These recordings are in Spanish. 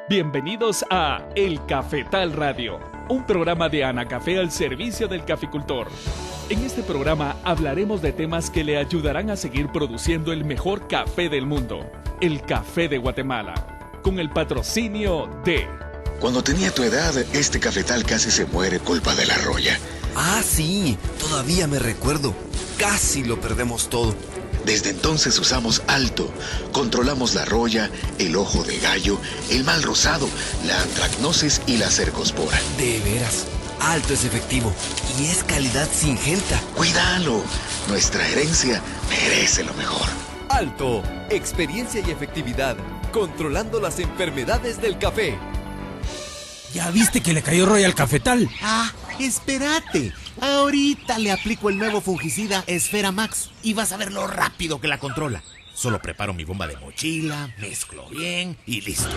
Bienvenidos a El Cafetal Radio, un programa de Anacafé al servicio del caficultor. En este programa hablaremos de temas que le ayudarán a seguir produciendo el mejor café del mundo, el café de Guatemala, con el patrocinio de... Cuando tenía tu edad, este cafetal casi se muere culpa de la roya. Ah, sí, todavía me recuerdo. Casi lo perdemos todo. Desde entonces usamos Alto. Controlamos la roya, el ojo de gallo, el mal rosado, la antracnosis y la cercospora. De veras, Alto es efectivo y es calidad singenta. ¡Cuídalo! Nuestra herencia merece lo mejor. Alto, experiencia y efectividad, controlando las enfermedades del café. ¿Ya viste que le cayó rollo al cafetal? Ah, espérate. Ahorita le aplico el nuevo fungicida Esfera Max y vas a ver lo rápido que la controla. Solo preparo mi bomba de mochila, mezclo bien y listo.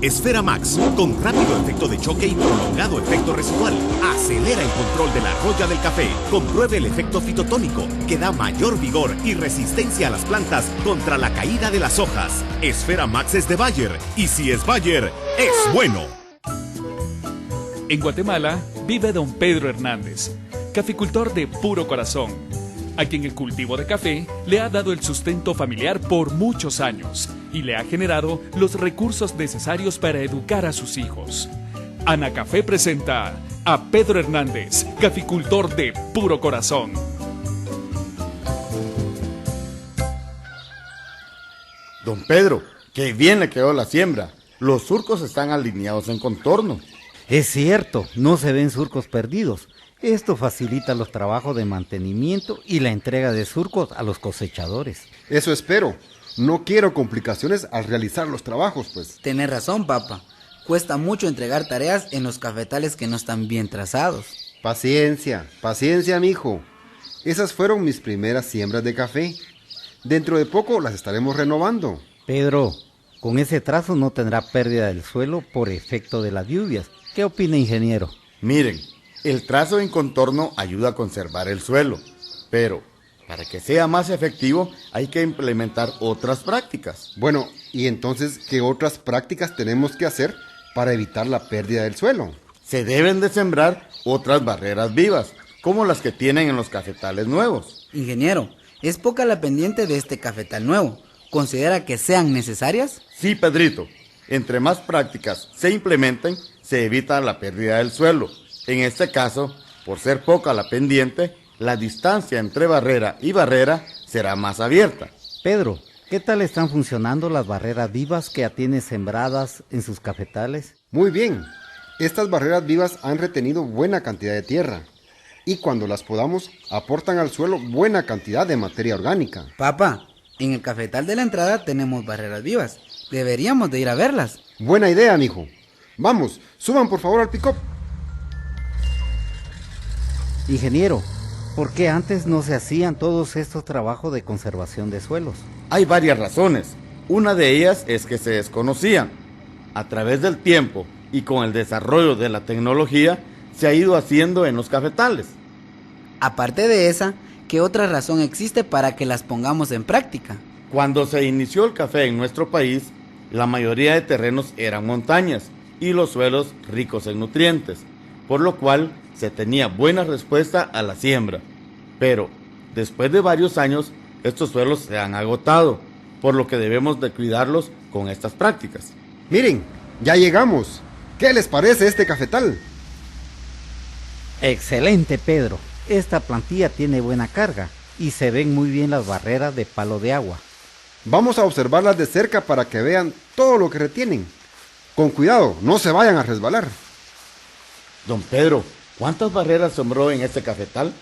Esfera Max, con rápido efecto de choque y prolongado efecto residual, acelera el control de la roya del café. Compruebe el efecto fitotónico, que da mayor vigor y resistencia a las plantas contra la caída de las hojas. Esfera Max es de Bayer, y si es Bayer, es bueno. En Guatemala vive don Pedro Hernández, caficultor de puro corazón, a quien el cultivo de café le ha dado el sustento familiar por muchos años y le ha generado los recursos necesarios para educar a sus hijos. Anacafé presenta a Pedro Hernández, caficultor de puro corazón. Don Pedro, qué bien le quedó la siembra. Los surcos están alineados en contorno. Es cierto, no se ven surcos perdidos. Esto facilita los trabajos de mantenimiento y la entrega de surcos a los cosechadores. Eso espero. No quiero complicaciones al realizar los trabajos, pues. Tenés razón, papá. Cuesta mucho entregar tareas en los cafetales que no están bien trazados. Paciencia, paciencia, mijo. Esas fueron mis primeras siembras de café. Dentro de poco las estaremos renovando. Pedro, con ese trazo no tendrá pérdida del suelo por efecto de las lluvias. ¿Qué opina, ingeniero? Miren, el trazo en contorno ayuda a conservar el suelo, pero para que sea más efectivo hay que implementar otras prácticas. Bueno, ¿y entonces qué otras prácticas tenemos que hacer para evitar la pérdida del suelo? Se deben de sembrar otras barreras vivas, como las que tienen en los cafetales nuevos. Ingeniero, ¿es poca la pendiente de este cafetal nuevo? ¿Considera que sean necesarias? Sí, Pedrito. Entre más prácticas se implementen, se evita la pérdida del suelo. En este caso, por ser poca la pendiente, la distancia entre barrera y barrera será más abierta. Pedro, ¿qué tal están funcionando las barreras vivas que ya tiene sembradas en sus cafetales? Muy bien. Estas barreras vivas han retenido buena cantidad de tierra y cuando las podamos aportan al suelo buena cantidad de materia orgánica. Papá, en el cafetal de la entrada tenemos barreras vivas. Deberíamos de ir a verlas. Buena idea, mijo. Vamos, suban por favor al pick-up. Ingeniero, ¿por qué antes no se hacían todos estos trabajos de conservación de suelos? Hay varias razones. Una de ellas es que se desconocían. A través del tiempo y con el desarrollo de la tecnología, se ha ido haciendo en los cafetales. Aparte de esa, ¿qué otra razón existe para que las pongamos en práctica? Cuando se inició el café en nuestro país, la mayoría de terrenos eran montañas y los suelos ricos en nutrientes, por lo cual se tenía buena respuesta a la siembra. Pero, después de varios años, estos suelos se han agotado, por lo que debemos de cuidarlos con estas prácticas. Miren, ya llegamos. ¿Qué les parece este cafetal? Excelente, Pedro. Esta plantilla tiene buena carga y se ven muy bien las barreras de palo de agua. Vamos a observarlas de cerca para que vean todo lo que retienen. Con cuidado, no se vayan a resbalar. Don Pedro, ¿cuántas barreras sembró en este cafetal?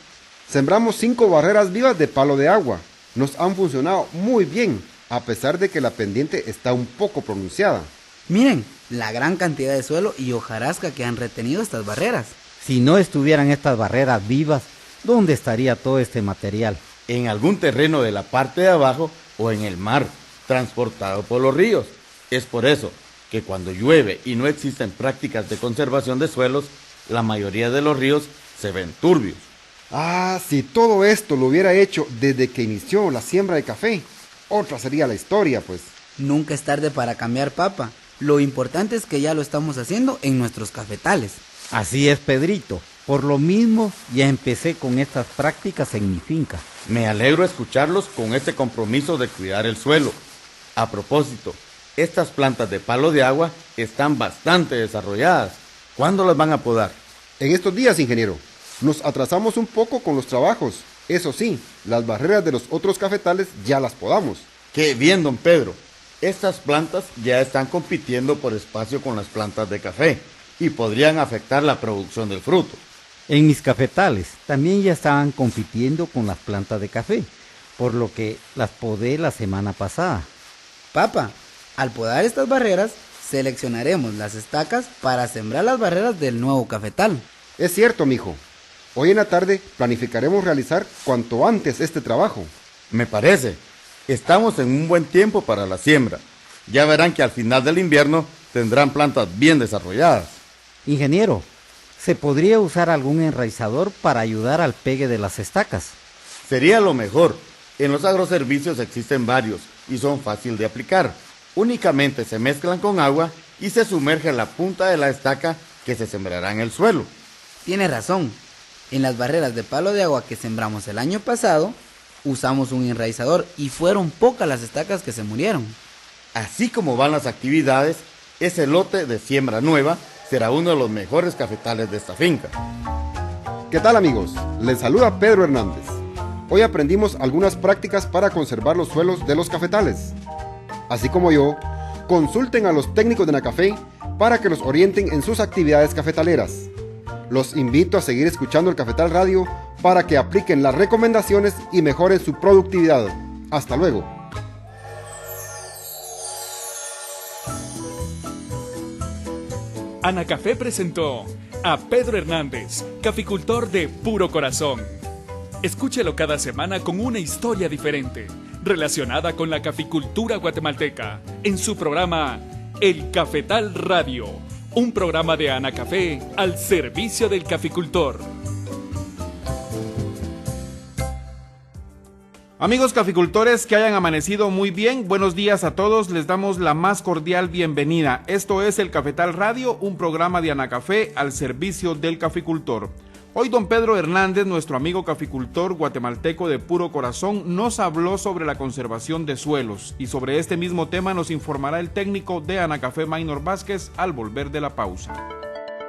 Sembramos 5 barreras vivas de palo de agua. Nos han funcionado muy bien, a pesar de que la pendiente está un poco pronunciada. Miren, la gran cantidad de suelo y hojarasca que han retenido estas barreras. Si no estuvieran estas barreras vivas, ¿dónde estaría todo este material? En algún terreno de la parte de abajo o en el mar, transportado por los ríos. Es por eso que cuando llueve y no existen prácticas de conservación de suelos, la mayoría de los ríos se ven turbios. Ah, si todo esto lo hubiera hecho desde que inició la siembra de café, otra sería la historia, pues. Nunca es tarde para cambiar, papá. Lo importante es que ya lo estamos haciendo en nuestros cafetales. Así es, Pedrito. Por lo mismo, ya empecé con estas prácticas en mi finca. Me alegro escucharlos con este compromiso de cuidar el suelo. A propósito, estas plantas de palo de agua están bastante desarrolladas. ¿Cuándo las van a podar? En estos días, ingeniero, nos atrasamos un poco con los trabajos. Eso sí, las barreras de los otros cafetales ya las podamos. ¡Qué bien, don Pedro! Estas plantas ya están compitiendo por espacio con las plantas de café y podrían afectar la producción del fruto. En mis cafetales también ya estaban compitiendo con las plantas de café, por lo que las podé la semana pasada. Papá, al podar estas barreras, seleccionaremos las estacas para sembrar las barreras del nuevo cafetal. Es cierto, mijo. Hoy en la tarde planificaremos realizar cuanto antes este trabajo. Me parece. Estamos en un buen tiempo para la siembra. Ya verán que al final del invierno tendrán plantas bien desarrolladas. Ingeniero, ¿se podría usar algún enraizador para ayudar al pegue de las estacas? Sería lo mejor. En los agroservicios existen varios y son fácil de aplicar. Únicamente se mezclan con agua y se sumerge la punta de la estaca que se sembrará en el suelo. Tiene razón. En las barreras de palo de agua que sembramos el año pasado, usamos un enraizador y fueron pocas las estacas que se murieron. Así como van las actividades, ese lote de siembra nueva será uno de los mejores cafetales de esta finca. ¿Qué tal, amigos? Les saluda Pedro Hernández. Hoy aprendimos algunas prácticas para conservar los suelos de los cafetales. Así como yo, consulten a los técnicos de Anacafé para que los orienten en sus actividades cafetaleras. Los invito a seguir escuchando el Cafetal Radio para que apliquen las recomendaciones y mejoren su productividad. Hasta luego. Anacafé presentó a Pedro Hernández, caficultor de puro corazón. Escúchelo cada semana con una historia diferente, relacionada con la caficultura guatemalteca, en su programa El Cafetal Radio, un programa de Anacafé al servicio del caficultor. Amigos caficultores que hayan amanecido muy bien, buenos días a todos, les damos la más cordial bienvenida. Esto es el Cafetal Radio, un programa de Anacafé al servicio del caficultor. Hoy don Pedro Hernández, nuestro amigo caficultor guatemalteco de puro corazón, nos habló sobre la conservación de suelos y sobre este mismo tema nos informará el técnico de Anacafé, Maynor Vázquez, al volver de la pausa.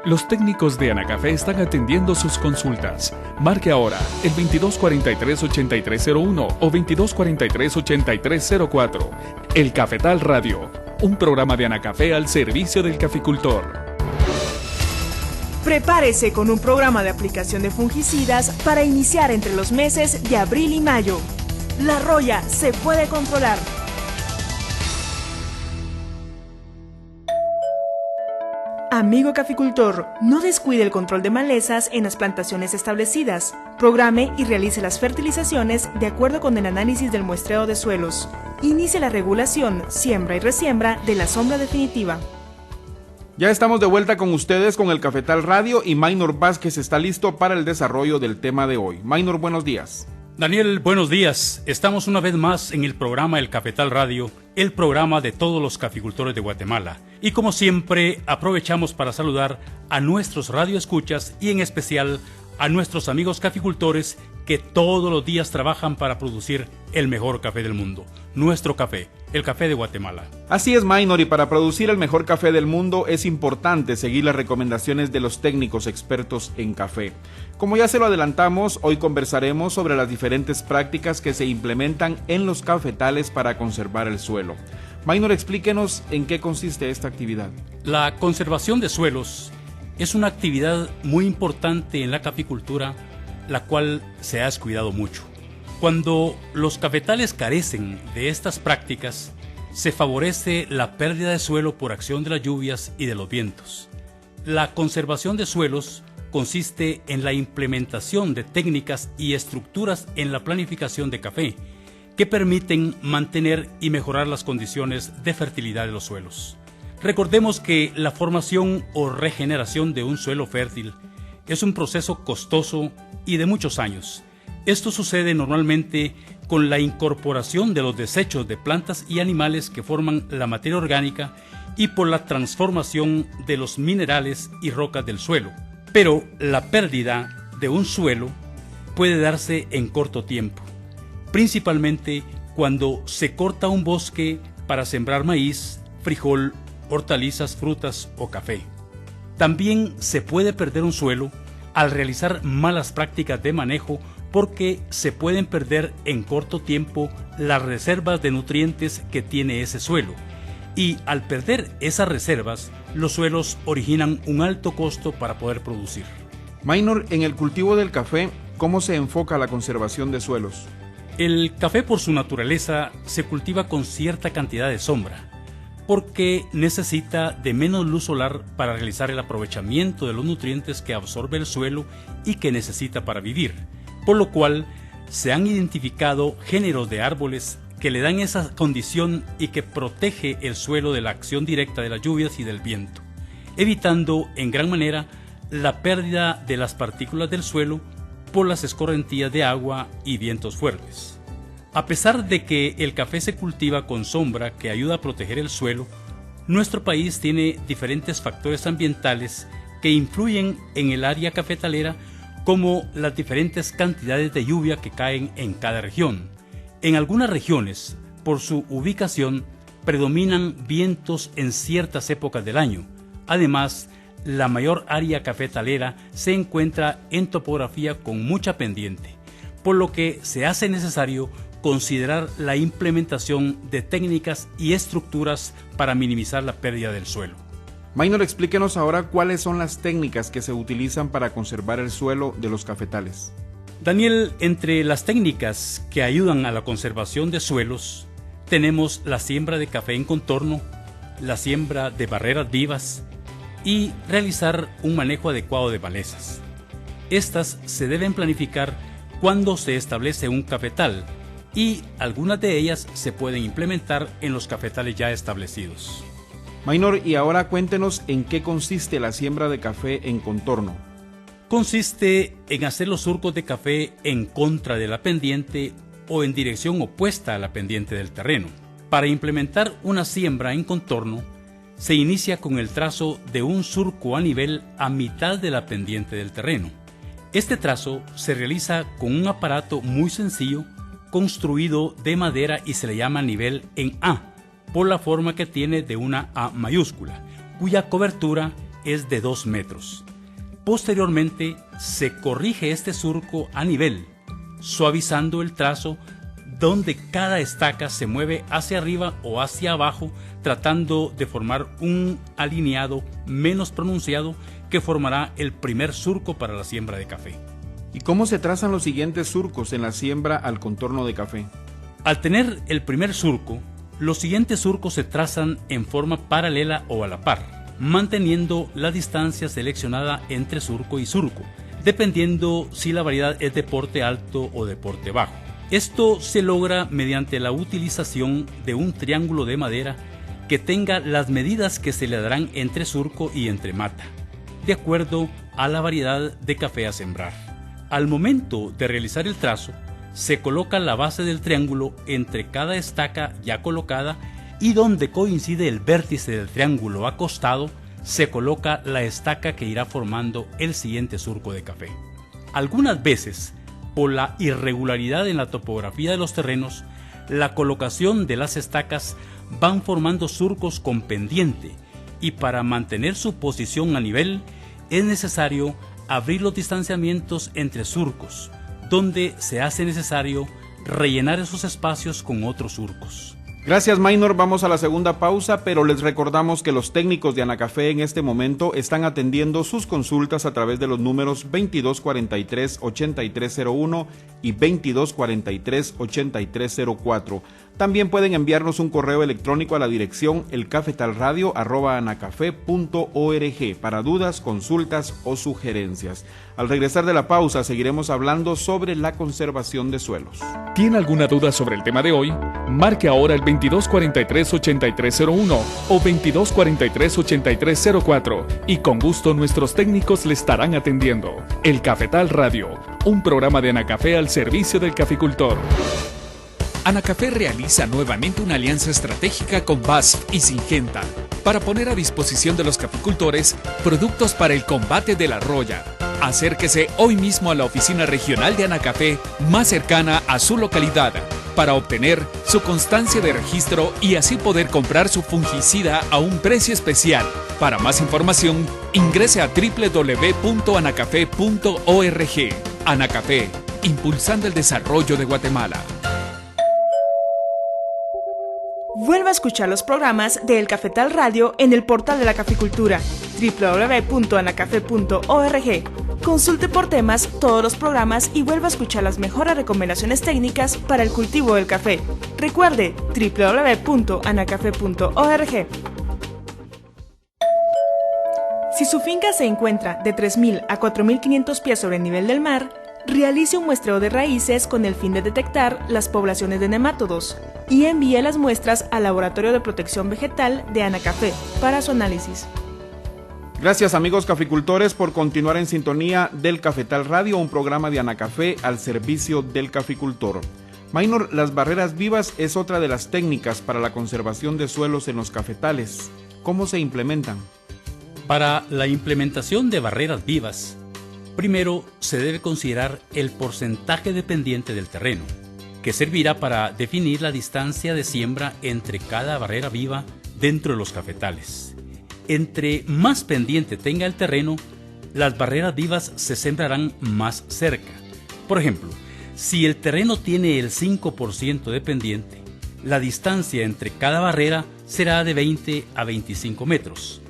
Los técnicos de Anacafé están atendiendo sus consultas. Marque ahora el 2243-8301 o 2243-8304. El Cafetal Radio, un programa de Anacafé al servicio del caficultor. Prepárese con un programa de aplicación de fungicidas para iniciar entre los meses de abril y mayo. La roya se puede controlar. Amigo caficultor, no descuide el control de malezas en las plantaciones establecidas. Programe y realice las fertilizaciones de acuerdo con el análisis del muestreo de suelos. Inicie la regulación, siembra y resiembra de la sombra definitiva. Ya estamos de vuelta con ustedes con el Cafetal Radio y Maynor Vázquez está listo para el desarrollo del tema de hoy. Maynor, buenos días. Daniel, buenos días. Estamos una vez más en el programa El Cafetal Radio, el programa de todos los caficultores de Guatemala. Y como siempre, aprovechamos para saludar a nuestros radioescuchas y en especial a nuestros amigos caficultores que todos los días trabajan para producir el mejor café del mundo. Nuestro café, el café de Guatemala. Así es, Maynor, y para producir el mejor café del mundo es importante seguir las recomendaciones de los técnicos expertos en café. Como ya se lo adelantamos, hoy conversaremos sobre las diferentes prácticas que se implementan en los cafetales para conservar el suelo. Maynor, explíquenos en qué consiste esta actividad. La conservación de suelos es una actividad muy importante en la caficultura, la cual se ha descuidado mucho. Cuando los cafetales carecen de estas prácticas, se favorece la pérdida de suelo por acción de las lluvias y de los vientos. La conservación de suelos consiste en la implementación de técnicas y estructuras en la planificación de café que permiten mantener y mejorar las condiciones de fertilidad de los suelos. Recordemos que la formación o regeneración de un suelo fértil es un proceso costoso y de muchos años. Esto sucede normalmente con la incorporación de los desechos de plantas y animales que forman la materia orgánica y por la transformación de los minerales y rocas del suelo. Pero la pérdida de un suelo puede darse en corto tiempo, principalmente cuando se corta un bosque para sembrar maíz, frijol, hortalizas, frutas o café. También se puede perder un suelo al realizar malas prácticas de manejo porque se pueden perder en corto tiempo las reservas de nutrientes que tiene ese suelo. Y al perder esas reservas, los suelos originan un alto costo para poder producir. Maynor, en el cultivo del café, ¿cómo se enfoca la conservación de suelos? El café, por su naturaleza, se cultiva con cierta cantidad de sombra, porque necesita de menos luz solar para realizar el aprovechamiento de los nutrientes que absorbe el suelo y que necesita para vivir, por lo cual se han identificado géneros de árboles que le dan esa condición y que protege el suelo de la acción directa de las lluvias y del viento, evitando en gran manera la pérdida de las partículas del suelo por las escorrentías de agua y vientos fuertes. A pesar de que el café se cultiva con sombra que ayuda a proteger el suelo, nuestro país tiene diferentes factores ambientales que influyen en el área cafetalera, como las diferentes cantidades de lluvia que caen en cada región. En algunas regiones, por su ubicación, predominan vientos en ciertas épocas del año. Además, la mayor área cafetalera se encuentra en topografía con mucha pendiente, por lo que se hace necesario considerar la implementación de técnicas y estructuras para minimizar la pérdida del suelo. Maynor, explíquenos ahora cuáles son las técnicas que se utilizan para conservar el suelo de los cafetales. Daniel, entre las técnicas que ayudan a la conservación de suelos, tenemos la siembra de café en contorno, la siembra de barreras vivas y realizar un manejo adecuado de malezas. Estas se deben planificar cuando se establece un cafetal y algunas de ellas se pueden implementar en los cafetales ya establecidos. Maynor, y ahora cuéntenos en qué consiste la siembra de café en contorno. Consiste en hacer los surcos de café en contra de la pendiente o en dirección opuesta a la pendiente del terreno. Para implementar una siembra en contorno, se inicia con el trazo de un surco a nivel a mitad de la pendiente del terreno. Este trazo se realiza con un aparato muy sencillo construido de madera y se le llama nivel en A, por la forma que tiene de una A mayúscula, cuya cobertura es de 2 metros. Posteriormente, se corrige este surco a nivel, suavizando el trazo donde cada estaca se mueve hacia arriba o hacia abajo, tratando de formar un alineado menos pronunciado que formará el primer surco para la siembra de café. ¿Y cómo se trazan los siguientes surcos en la siembra al contorno de café? Al tener el primer surco, los siguientes surcos se trazan en forma paralela o a la par, manteniendo la distancia seleccionada entre surco y surco, dependiendo si la variedad es de porte alto o de porte bajo. Esto se logra mediante la utilización de un triángulo de madera que tenga las medidas que se le darán entre surco y entre mata, de acuerdo a la variedad de café a sembrar. Al momento de realizar el trazo, se coloca la base del triángulo entre cada estaca ya colocada y donde coincide el vértice del triángulo acostado, se coloca la estaca que irá formando el siguiente surco de café. Algunas veces, por la irregularidad en la topografía de los terrenos, la colocación de las estacas van formando surcos con pendiente y para mantener su posición a nivel es necesario abrir los distanciamientos entre surcos, donde se hace necesario rellenar esos espacios con otros surcos. Gracias, Maynor. Vamos a la segunda pausa, pero les recordamos que los técnicos de Anacafé en este momento están atendiendo sus consultas a través de los números 2243-8301 y 2243-8304. También pueden enviarnos un correo electrónico a la dirección elcafetalradio@anacafe.org para dudas, consultas o sugerencias. Al regresar de la pausa seguiremos hablando sobre la conservación de suelos. ¿Tiene alguna duda sobre el tema de hoy? Marque ahora el 2243-8301 o 2243-8304 y con gusto nuestros técnicos le estarán atendiendo. El Cafetal Radio, un programa de Anacafé al servicio del caficultor. Anacafé realiza nuevamente una alianza estratégica con BASF y Syngenta para poner a disposición de los caficultores productos para el combate de la roya. Acérquese hoy mismo a la oficina regional de Anacafé más cercana a su localidad para obtener su constancia de registro y así poder comprar su fungicida a un precio especial. Para más información, ingrese a www.anacafé.org. Anacafé, impulsando el desarrollo de Guatemala. Vuelva a escuchar los programas de El Cafetal Radio en el portal de la caficultura, www.anacafé.org. Consulte por temas todos los programas y vuelva a escuchar las mejores recomendaciones técnicas para el cultivo del café. Recuerde, www.anacafé.org. Si su finca se encuentra de 3.000 a 4.500 pies sobre el nivel del mar, realice un muestreo de raíces con el fin de detectar las poblaciones de nemátodos y envíe las muestras al Laboratorio de Protección Vegetal de Anacafé para su análisis. Gracias amigos caficultores por continuar en sintonía del Cafetal Radio, un programa de Anacafé al servicio del caficultor. Maynor, las barreras vivas es otra de las técnicas para la conservación de suelos en los cafetales. ¿Cómo se implementan? Para la implementación de barreras vivas, primero se debe considerar el porcentaje de pendiente del terreno, que servirá para definir la distancia de siembra entre cada barrera viva dentro de los cafetales. Entre más pendiente tenga el terreno, las barreras vivas se sembrarán más cerca. Por ejemplo, si el terreno tiene el 5% de pendiente, la distancia entre cada barrera será de 20 a 25 metros.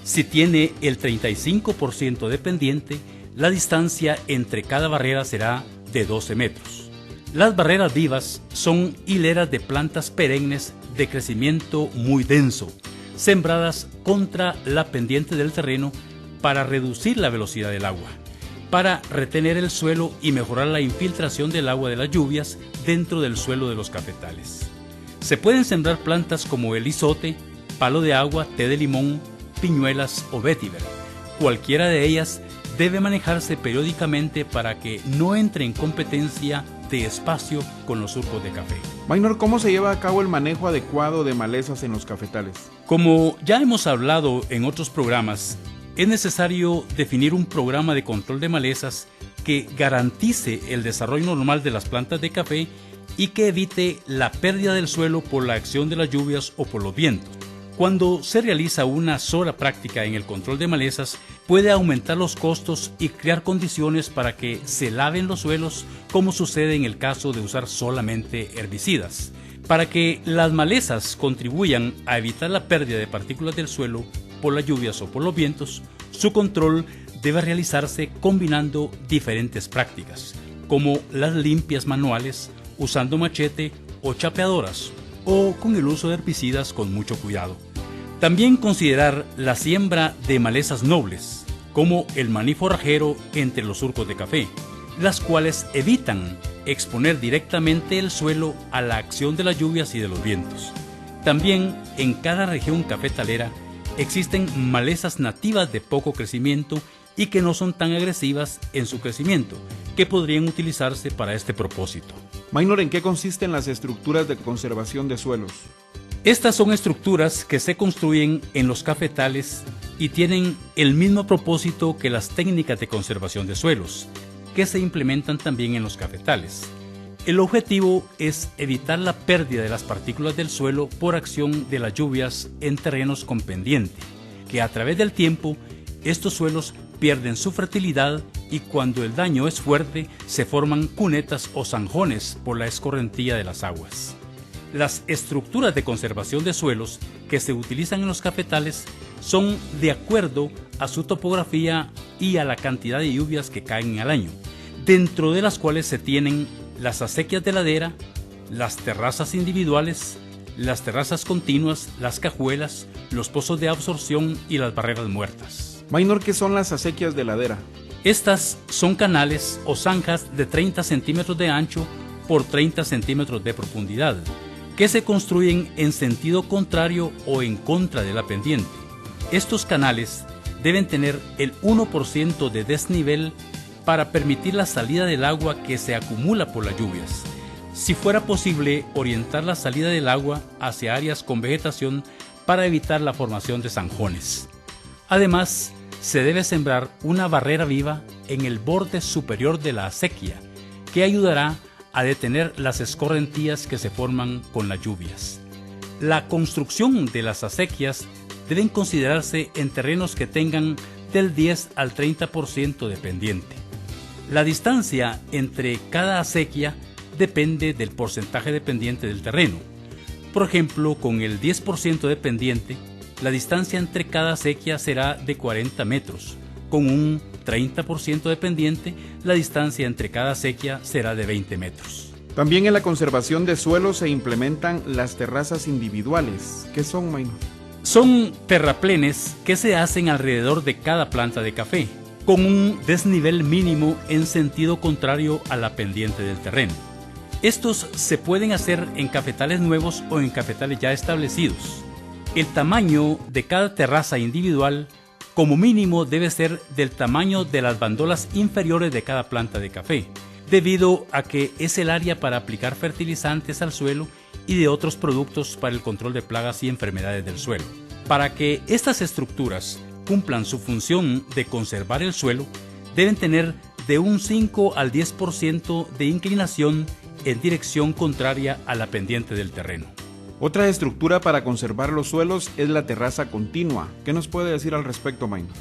Si tiene el 35% de pendiente, la distancia entre cada barrera será de 12 metros. Las barreras vivas son hileras de plantas perennes de crecimiento muy denso, sembradas contra la pendiente del terreno para reducir la velocidad del agua, para retener el suelo y mejorar la infiltración del agua de las lluvias dentro del suelo de los cafetales. Se pueden sembrar plantas como el izote, palo de agua, té de limón, piñuelas o vetiver. Cualquiera de ellas debe manejarse periódicamente para que no entre en competencia de espacio con los surcos de café. Maynor, ¿cómo se lleva a cabo el manejo adecuado de malezas en los cafetales? Como ya hemos hablado en otros programas, es necesario definir un programa de control de malezas que garantice el desarrollo normal de las plantas de café y que evite la pérdida del suelo por la acción de las lluvias o por los vientos. Cuando se realiza una sola práctica en el control de malezas, puede aumentar los costos y crear condiciones para que se laven los suelos, como sucede en el caso de usar solamente herbicidas. Para que las malezas contribuyan a evitar la pérdida de partículas del suelo por las lluvias o por los vientos, su control debe realizarse combinando diferentes prácticas, como las limpias manuales, usando machete o chapeadoras, o con el uso de herbicidas con mucho cuidado. También considerar la siembra de malezas nobles, como el maní forrajero entre los surcos de café, las cuales evitan exponer directamente el suelo a la acción de las lluvias y de los vientos. También en cada región cafetalera existen malezas nativas de poco crecimiento y que no son tan agresivas en su crecimiento, que podrían utilizarse para este propósito. Maynor, ¿en qué consisten las estructuras de conservación de suelos? Estas son estructuras que se construyen en los cafetales y tienen el mismo propósito que las técnicas de conservación de suelos, que se implementan también en los cafetales. El objetivo es evitar la pérdida de las partículas del suelo por acción de las lluvias en terrenos con pendiente, que a través del tiempo estos suelos pierden su fertilidad y cuando el daño es fuerte se forman cunetas o zanjones por la escorrentía de las aguas. Las estructuras de conservación de suelos que se utilizan en los cafetales son de acuerdo a su topografía y a la cantidad de lluvias que caen al año, dentro de las cuales se tienen las acequias de ladera, las terrazas individuales, las terrazas continuas, las cajuelas, los pozos de absorción y las barreras muertas. Maynor, ¿qué son las acequias de ladera? Estas son canales o zanjas de 30 centímetros de ancho por 30 centímetros de profundidad, que se construyen en sentido contrario o en contra de la pendiente. Estos canales deben tener el 1% de desnivel para permitir la salida del agua que se acumula por las lluvias. Si fuera posible, orientar la salida del agua hacia áreas con vegetación para evitar la formación de zanjones. Además, se debe sembrar una barrera viva en el borde superior de la acequia, que ayudará a detener las escorrentías que se forman con las lluvias. La construcción de las acequias deben considerarse en terrenos que tengan del 10 al 30% de pendiente. La distancia entre cada acequia depende del porcentaje de pendiente del terreno. Por ejemplo, con el 10% de pendiente, la distancia entre cada acequia será de 40 metros. Con un 30% de pendiente, la distancia entre cada acequia será de 20 metros. También en la conservación de suelos se implementan las terrazas individuales. ¿Qué son, Maynor? Son terraplenes que se hacen alrededor de cada planta de café, con un desnivel mínimo en sentido contrario a la pendiente del terreno. Estos se pueden hacer en cafetales nuevos o en cafetales ya establecidos. El tamaño de cada terraza individual, como mínimo, debe ser del tamaño de las bandolas inferiores de cada planta de café, debido a que es el área para aplicar fertilizantes al suelo y de otros productos para el control de plagas y enfermedades del suelo. Para que estas estructuras cumplan su función de conservar el suelo, deben tener de un 5 al 10% de inclinación en dirección contraria a la pendiente del terreno. Otra estructura para conservar los suelos es la terraza continua. ¿Qué nos puede decir al respecto, Maynor?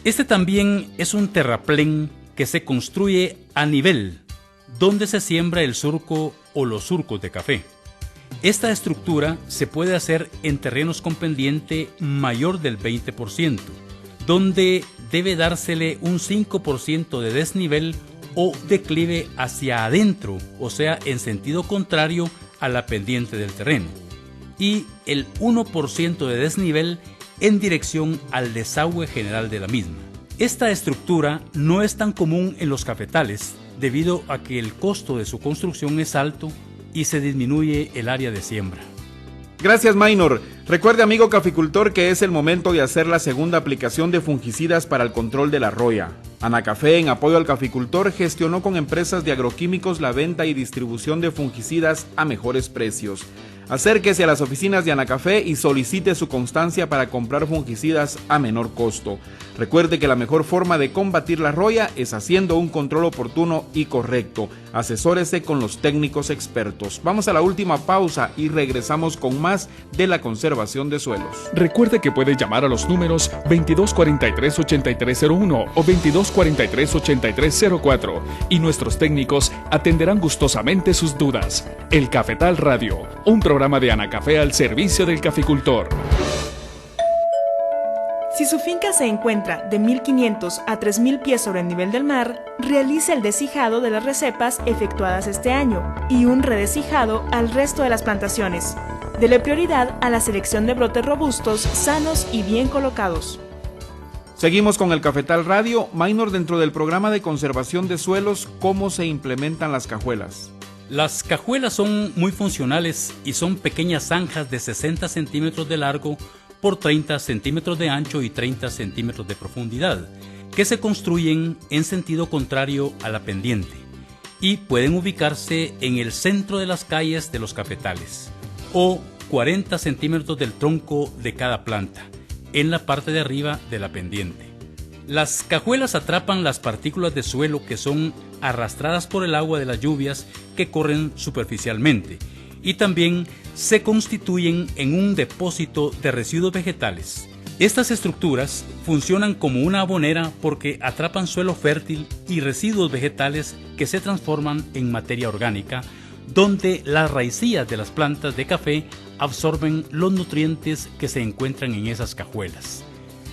Este también es un terraplén que se construye a nivel, donde se siembra el surco o los surcos de café. Esta estructura se puede hacer en terrenos con pendiente mayor del 20%, donde debe dársele un 5% de desnivel o declive hacia adentro, o sea, en sentido contrario a la pendiente del terreno, y el 1% de desnivel en dirección al desagüe general de la misma. Esta estructura no es tan común en los cafetales, debido a que el costo de su construcción es alto y se disminuye el área de siembra. Gracias, Maynor. Recuerde, amigo caficultor, que es el momento de hacer la segunda aplicación de fungicidas para el control de la roya. Anacafé, en apoyo al caficultor, gestionó con empresas de agroquímicos la venta y distribución de fungicidas a mejores precios. Acérquese a las oficinas de Anacafé y solicite su constancia para comprar fungicidas a menor costo. Recuerde que la mejor forma de combatir la roya es haciendo un control oportuno y correcto. Asesórese con los técnicos expertos. Vamos a la última pausa y regresamos con más de la conservación de suelos. Recuerde que puede llamar a los números 2243-8301 o 2243-8304 y nuestros técnicos atenderán gustosamente sus dudas. El Cafetal Radio, un programa de Anacafé al servicio del caficultor. Si su finca se encuentra de 1.500 a 3.000 pies sobre el nivel del mar, realice el descijado de las recepas efectuadas este año y un redescijado al resto de las plantaciones. Dele prioridad a la selección de brotes robustos, sanos y bien colocados. Seguimos con el Cafetal Radio. Maynor, dentro del programa de conservación de suelos, ¿cómo se implementan las cajuelas? Las cajuelas son muy funcionales y son pequeñas zanjas de 60 centímetros de largo por 30 centímetros de ancho y 30 centímetros de profundidad, que se construyen en sentido contrario a la pendiente y pueden ubicarse en el centro de las calles de los cafetales o 40 centímetros del tronco de cada planta, en la parte de arriba de la pendiente. Las cajuelas atrapan las partículas de suelo que son arrastradas por el agua de las lluvias que corren superficialmente y también se constituyen en un depósito de residuos vegetales. Estas estructuras funcionan como una abonera porque atrapan suelo fértil y residuos vegetales que se transforman en materia orgánica, donde las raicillas de las plantas de café absorben los nutrientes que se encuentran en esas cajuelas.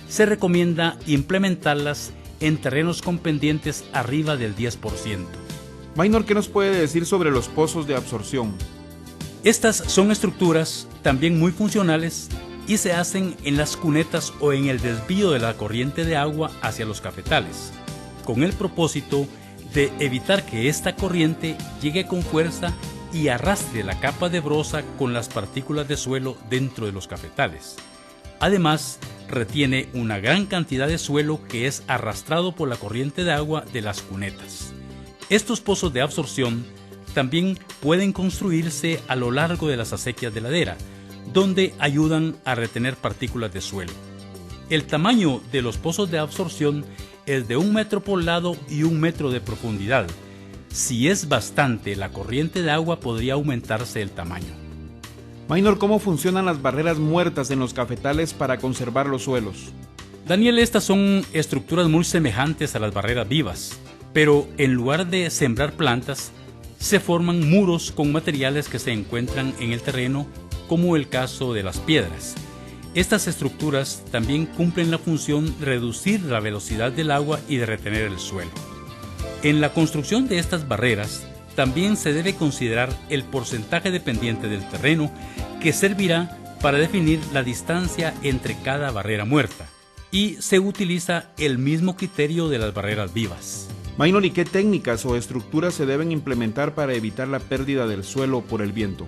Se recomienda implementarlas en terrenos con pendientes arriba del 10%. Maynor, ¿qué nos puede decir sobre los pozos de absorción? Estas son estructuras también muy funcionales y se hacen en las cunetas o en el desvío de la corriente de agua hacia los cafetales, con el propósito de evitar que esta corriente llegue con fuerza y arrastre la capa de brosa con las partículas de suelo dentro de los cafetales. Además, retiene una gran cantidad de suelo que es arrastrado por la corriente de agua de las cunetas. Estos pozos de absorción también pueden construirse a lo largo de las acequias de ladera, donde ayudan a retener partículas de suelo. El tamaño de los pozos de absorción es de 1 metro por lado y 1 metro de profundidad. Si es bastante la corriente de agua, podría aumentarse el tamaño. Maynor, ¿cómo funcionan las barreras muertas en los cafetales para conservar los suelos? Daniel, estas son estructuras muy semejantes a las barreras vivas, pero en lugar de sembrar plantas, se forman muros con materiales que se encuentran en el terreno, como el caso de las piedras. Estas estructuras también cumplen la función de reducir la velocidad del agua y de retener el suelo. En la construcción de estas barreras, también se debe considerar el porcentaje dependiente del terreno que servirá para definir la distancia entre cada barrera muerta, y se utiliza el mismo criterio de las barreras vivas. Maynor, ¿y qué técnicas o estructuras se deben implementar para evitar la pérdida del suelo por el viento?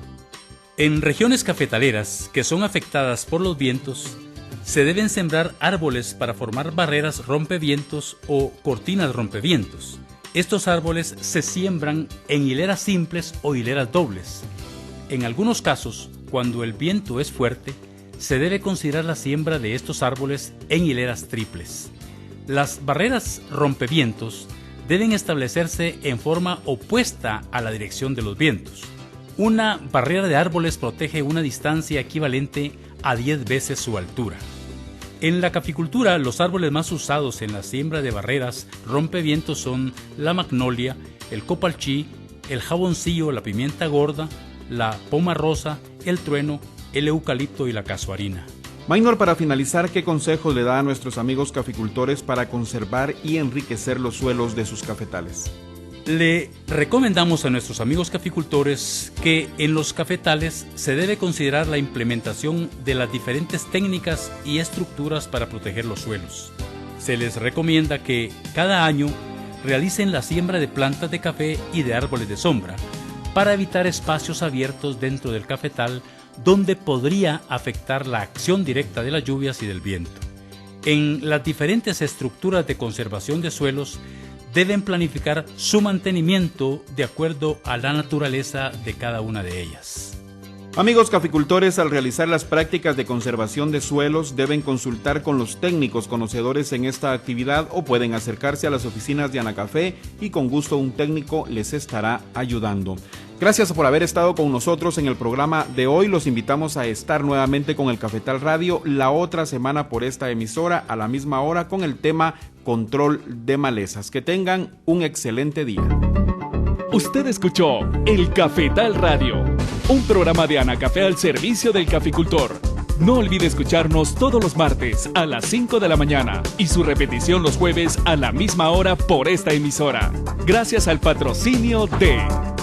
En regiones cafetaleras que son afectadas por los vientos, se deben sembrar árboles para formar barreras rompevientos o cortinas rompevientos. Estos árboles se siembran en hileras simples o hileras dobles. En algunos casos, cuando el viento es fuerte, se debe considerar la siembra de estos árboles en hileras triples. Las barreras rompevientos deben establecerse en forma opuesta a la dirección de los vientos. Una barrera de árboles protege una distancia equivalente a 10 veces su altura. En la caficultura, los árboles más usados en la siembra de barreras rompevientos son la magnolia, el copalchí, el jaboncillo, la pimienta gorda, la poma rosa, el trueno, el eucalipto y la casuarina. Maynor, para finalizar, ¿qué consejos le da a nuestros amigos caficultores para conservar y enriquecer los suelos de sus cafetales? Le recomendamos a nuestros amigos caficultores que en los cafetales se debe considerar la implementación de las diferentes técnicas y estructuras para proteger los suelos. Se les recomienda que cada año realicen la siembra de plantas de café y de árboles de sombra para evitar espacios abiertos dentro del cafetal donde podría afectar la acción directa de las lluvias y del viento. En las diferentes estructuras de conservación de suelos deben planificar su mantenimiento de acuerdo a la naturaleza de cada una de ellas. Amigos caficultores, al realizar las prácticas de conservación de suelos deben consultar con los técnicos conocedores en esta actividad o pueden acercarse a las oficinas de Anacafé y con gusto un técnico les estará ayudando. Gracias por haber estado con nosotros en el programa de hoy. Los invitamos a estar nuevamente con el Cafetal Radio la otra semana por esta emisora a la misma hora con el tema Control de Malezas. Que tengan un excelente día. Usted escuchó El Cafetal Radio, un programa de Anacafé al servicio del caficultor. No olvide escucharnos todos los martes a las 5 de la mañana y su repetición los jueves a la misma hora por esta emisora. Gracias al patrocinio de...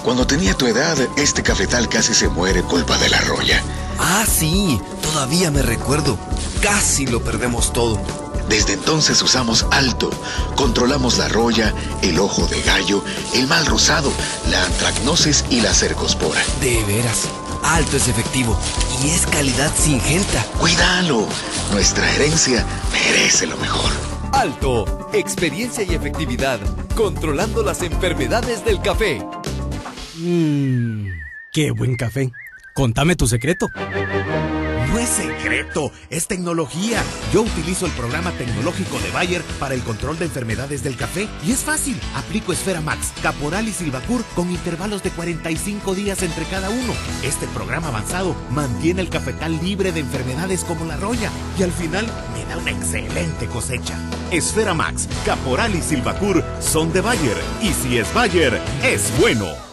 Cuando tenía tu edad, este cafetal casi se muere culpa de la roya. Ah, sí, todavía me recuerdo. Casi lo perdemos todo. Desde entonces usamos Alto. Controlamos la roya, el ojo de gallo, el mal rosado, la antracnosis y la cercospora. De veras, Alto es efectivo y es calidad Syngenta. Cuídalo. Nuestra herencia merece lo mejor. Alto, experiencia y efectividad, controlando las enfermedades del café. ¡Qué buen café! Contame tu secreto. No es secreto, es tecnología. Yo utilizo el programa tecnológico de Bayer para el control de enfermedades del café y es fácil. Aplico Esfera Max, Caporal y Silvacur con intervalos de 45 días entre cada uno. Este programa avanzado mantiene el cafetal libre de enfermedades como la roya y al final me da una excelente cosecha. Esfera Max, Caporal y Silvacur son de Bayer y si es Bayer, es bueno.